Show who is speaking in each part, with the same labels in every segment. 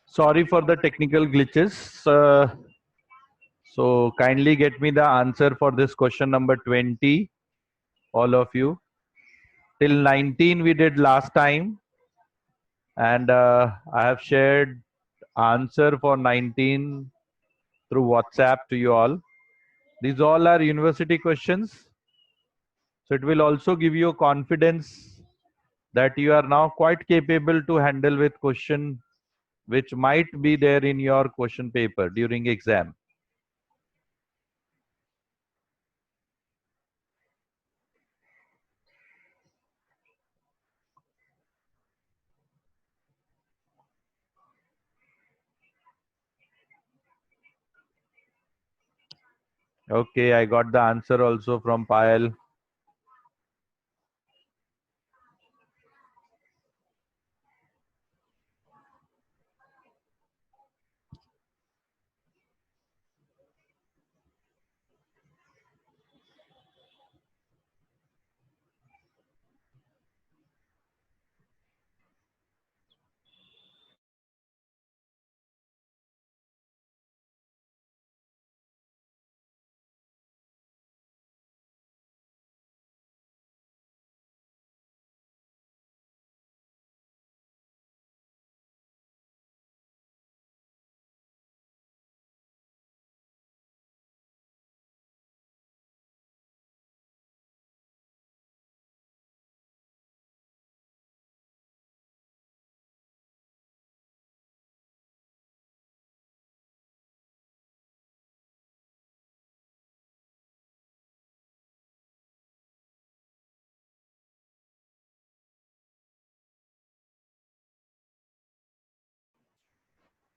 Speaker 1: Sorry for the technical glitches. So kindly get me the answer for this question number 20, all of you. Till 19 we did last time, and I have shared answer for 19 through WhatsApp to you all. These all are university questions. So it will also give you confidence that you are now quite capable to handle with question which might be there in your question paper during exam. Okay, I got the answer also from Payal.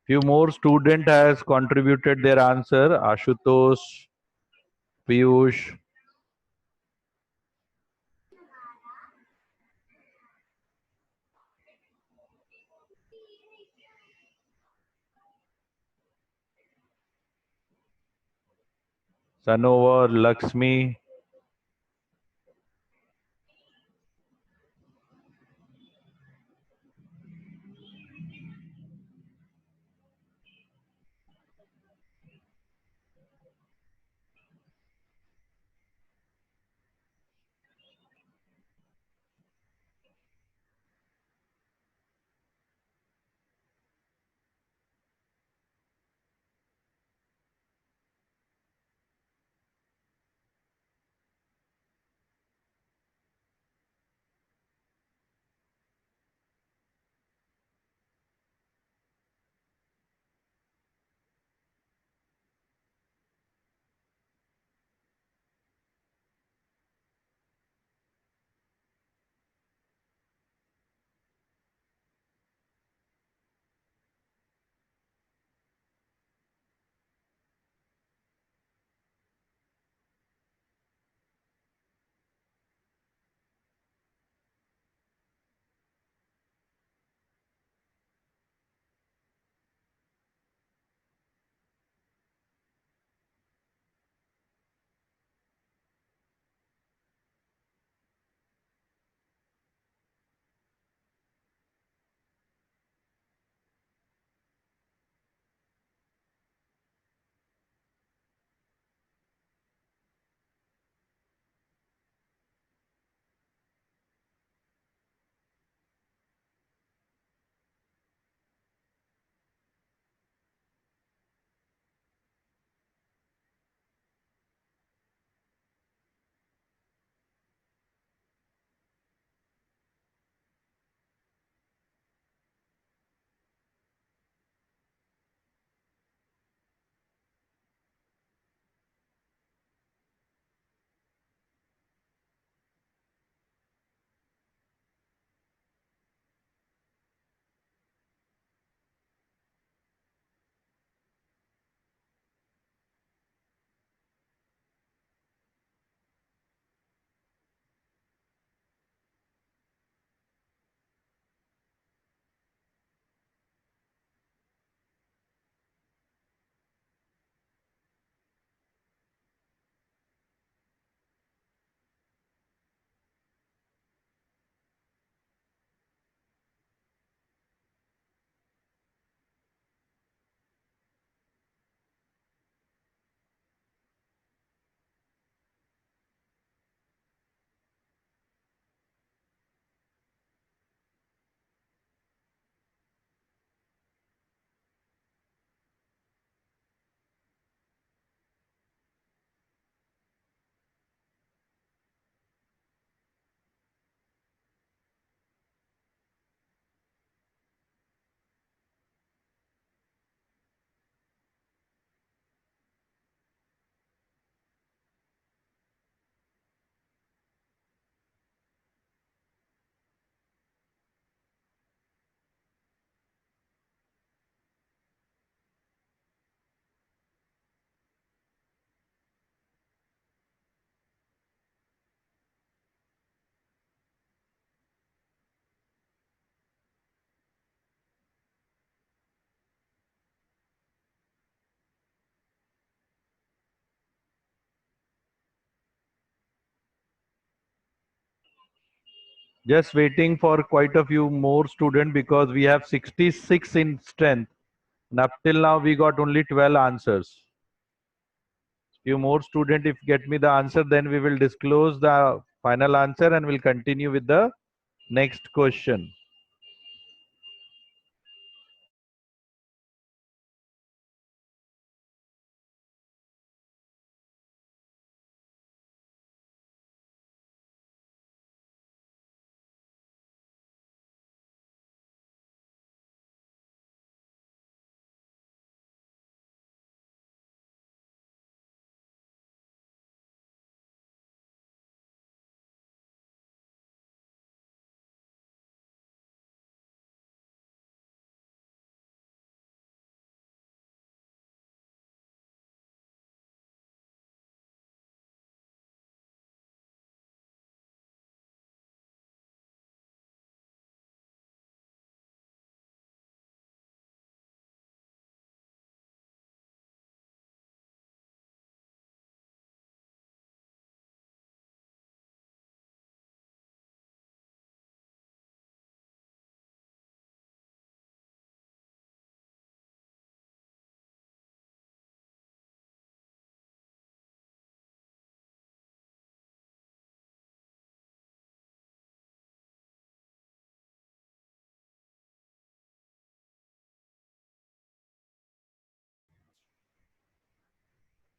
Speaker 1: Few more student has contributed their answer. Ashutosh, Piyush, Sanovar, Lakshmi. Just waiting for quite a few more students because we have 66 in strength. And up till now, we got only 12 answers. Few more students, if get me the answer, then we will disclose the final answer and we'll continue with the next question.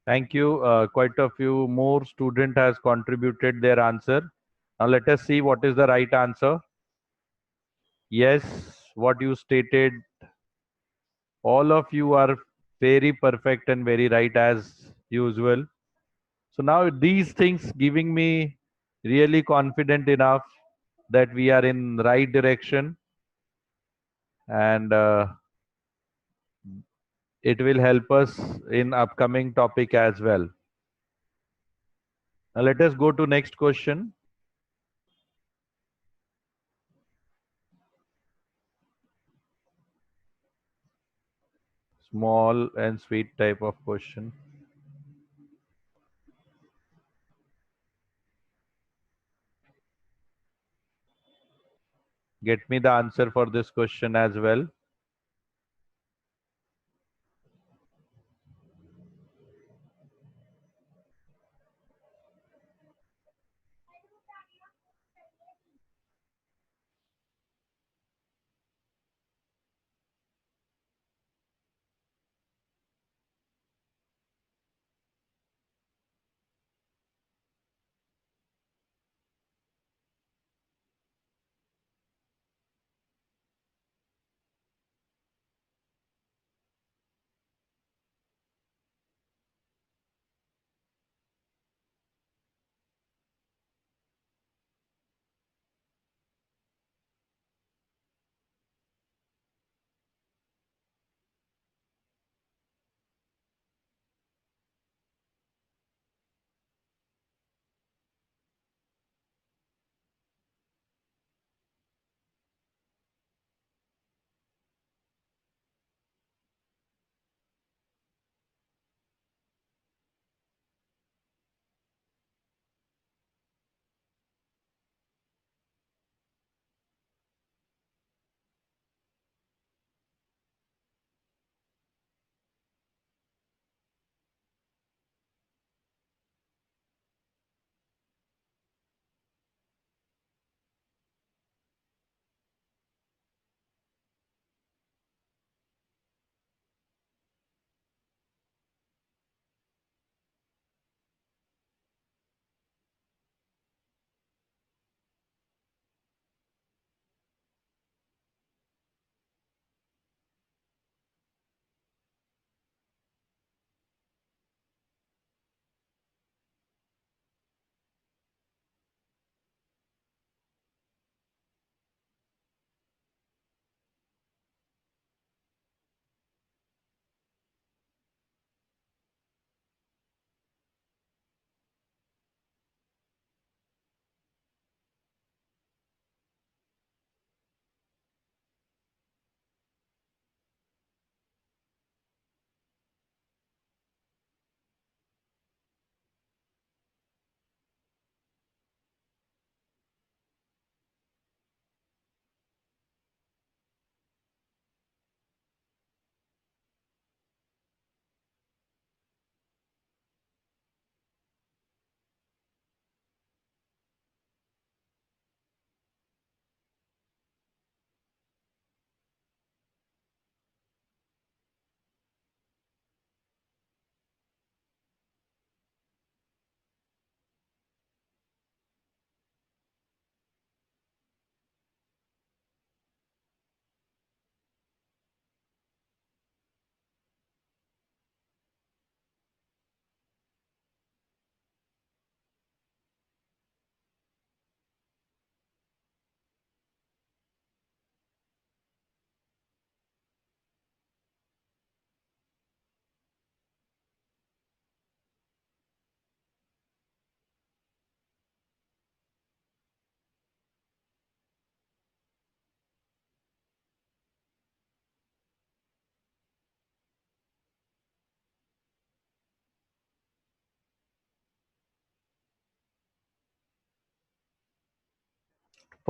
Speaker 1: Thank you. Quite a few more student has contributed their answer. Now let us see what is the right answer. Yes, what you stated, all of you are very perfect and very right as usual. So now these things giving me really confident enough that we are in right direction and it will help us in upcoming topic as well. Now let us go to next question. Small and sweet type of question. Get me the answer for this question as well.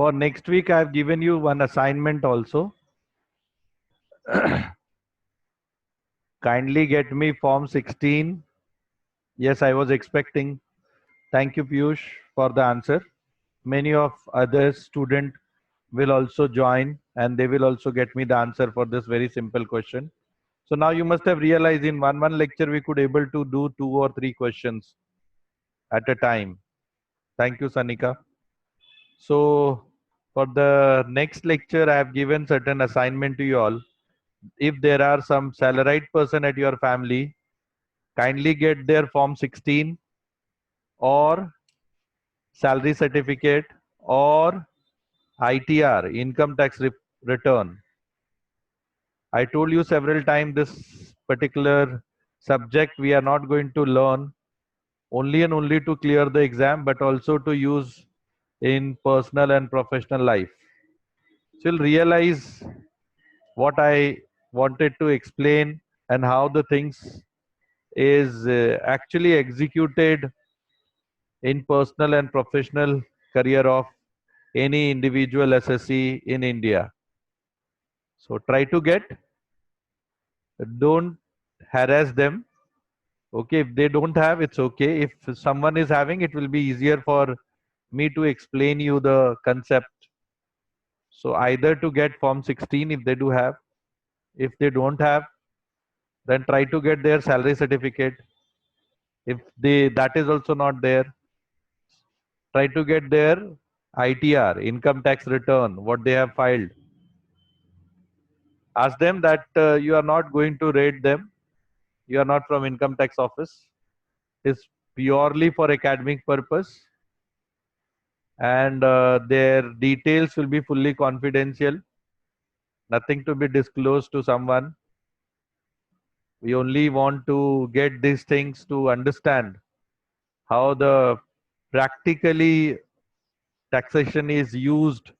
Speaker 1: For next week, I have given you one assignment also. Kindly get me Form 16. Yes, I was expecting. Thank you, Piyush, for the answer. Many of other students will also join and they will also get me the answer for this very simple question. So now you must have realized in one lecture we could able to do 2 or 3 questions at a time. Thank you, Sanika. So for the next lecture, I have given certain assignment to you all. If there are some salaried person at your family, kindly get their Form 16 or salary certificate or ITR, income tax return. I told you several times this particular subject we are not going to learn only and only to clear the exam, but also to use in personal and professional life. So you'll realize what I wanted to explain and how the things is actually executed in personal and professional career of any individual SSC in India. So try to get, don't harass them. Okay, if they don't have, it's okay. If someone is having, it will be easier for me to explain you the concept. So either to get Form 16 if they do have. If they don't have, then try to get their salary certificate. If they that is also not there, try to get their ITR, income tax return, what they have filed. Ask them that you are not going to rate them. You are not from income tax office. It's purely for academic purpose, and their details will be fully confidential. Nothing to be disclosed to someone. We only want to get these things to understand how the practically taxation is used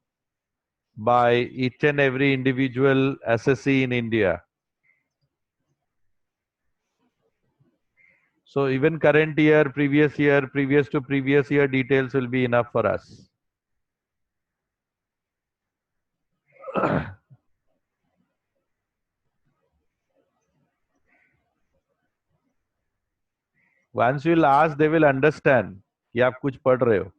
Speaker 1: by each and every individual SSC in India. So even current year, previous to previous year details will be enough for us. Once you'll ask, they will understand कि आप कुछ पढ़ रहे हो.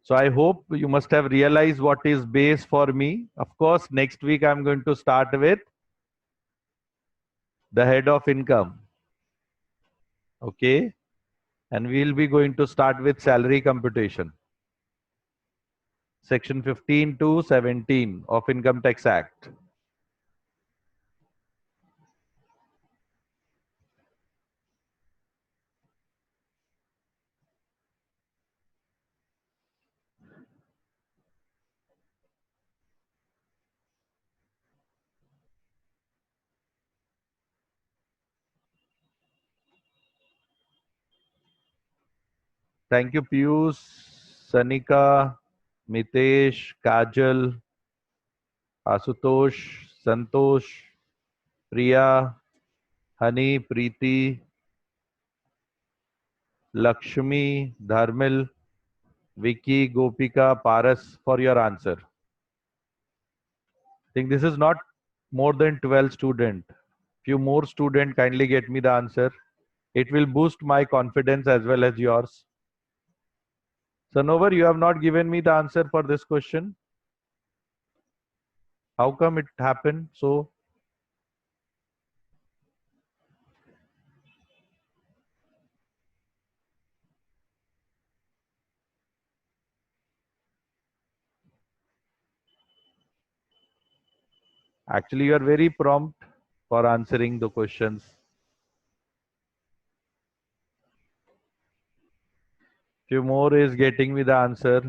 Speaker 1: So I hope you must have realized what is base for me. Of course, next week I'm going to start with the head of income. Okay. And we'll be going to start with salary computation. Section 15 to 17 of Income Tax Act. Thank you, Piyush, Sanika, Mitesh, Kajal, Asutosh, Santosh, Priya, Hani, Preeti, Lakshmi, Dharmil, Vicky, Gopika, Paras for your answer. I think this is not more than 12 student. Few more student kindly get me the answer. It will boost my confidence as well as yours. Sanovar, you have not given me the answer for this question. How come it happened? So actually you are very prompt for answering the questions. Few more is getting me the answer.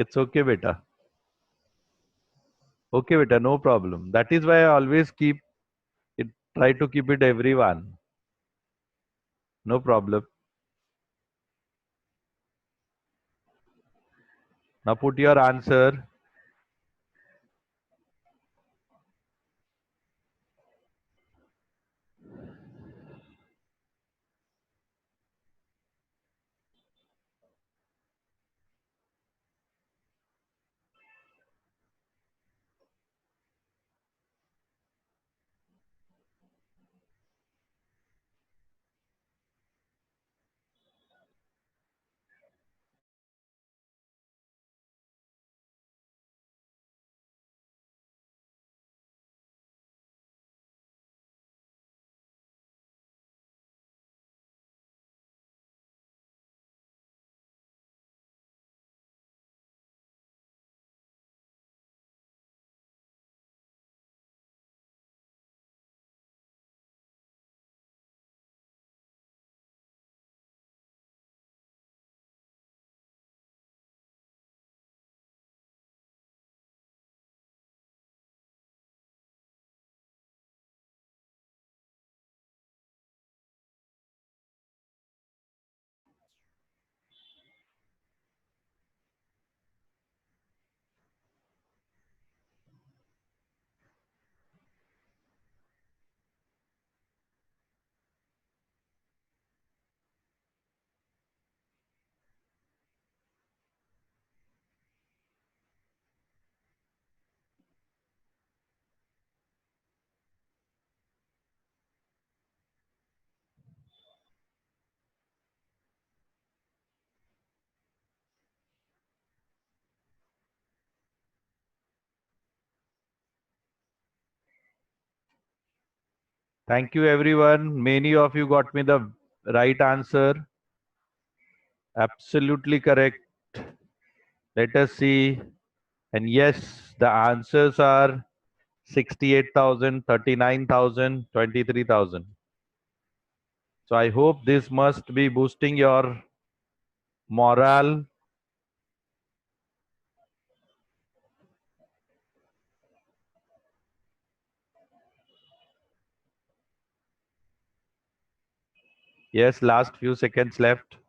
Speaker 1: It's okay, beta. Okay, beta, no problem. That is why I always keep it, try to keep it everyone. No problem. Now put your answer. Thank you, everyone. Many of you got me the right answer. Absolutely correct. Let us see. And yes, the answers are 68,000, 39,000, 23,000. So I hope this must be boosting your morale. Yes, last few seconds left.